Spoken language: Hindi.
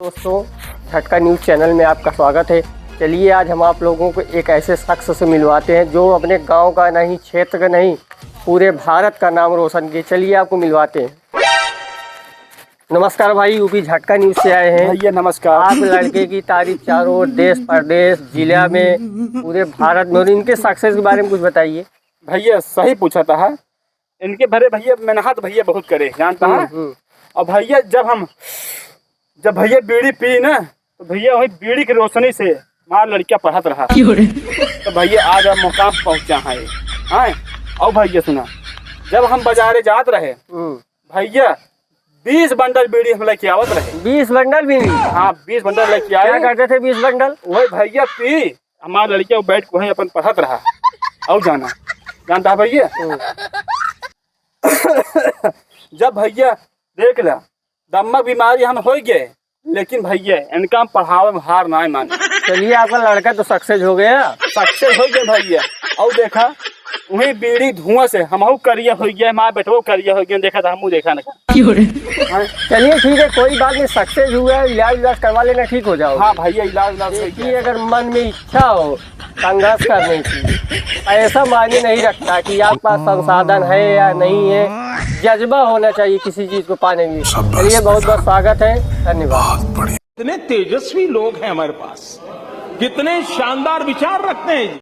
दोस्तों, झटका न्यूज़ चैनल में आपका स्वागत है। चलिए आज हम आप लोगों को एक ऐसे शख्स से मिलवाते हैं जो अपने गांव का नहीं, क्षेत्र का नहीं, पूरे भारत का नाम रोशन किए। चलिए आपको मिलवाते हैं। नमस्कार भाई, यूपी झटका न्यूज़ से आए हैं। भैया नमस्कार। आप लड़के की तारीफ चारों ओर, देश प्रदेश, जिला में, पूरे भारत में, और इनके सक्सेस के बारे में कुछ बताइए। भैया सही पूछा था। इनके भरे भैया मेहनत भैया बहुत करे, जानता है। और भैया जब भैया बीड़ी पी ना, तो भैया वही बीड़ी की रोशनी से हमारा लड़कियां पढ़त रहा। तो भैया आज अब मुकाम पहुंचा है। हाँ, और भैया सुना, जब हम बाजारे जात रहे भैया 20 बंडल बीड़ी हम लेके आवत रहे। 20 बंडल बीड़ी? हाँ, 20 बंडल लेके आए। क्या करते थे 20 बंडल? वही भैया पी, हमारा लड़कियां बैठ के वहीं अपन पढ़त रहा। और जानता है भैया। जब भैया देख ला दम्मक बीमारी हम हो गए, लेकिन भैया इनका पढ़ावे में हार ना माने। चलिए आपका लड़का तो सक्सेस हो गया। सक्सेस हो गए भैया। और देखा वही बीड़ी धुआं से हम करिया हो गया, हमारा बेटो करिया हो गया। देखा था, हम देखा ना। चलिए ठीक है, कोई बात नहीं, सक्सेस हुआ है, इलाज करवा लेना, ठीक हो जाओ। हाँ भैया, इलाज देखिए, अगर मन में इच्छा हो संघर्ष करने की, ऐसा मायने नहीं रखता कि आपके पास संसाधन है या नहीं है, जज्बा होना चाहिए किसी चीज को पाने में। चलिए बहुत बहुत स्वागत है, धन्यवाद। कितने तेजस्वी लोग हैं हमारे पास, कितने शानदार विचार रखते हैं।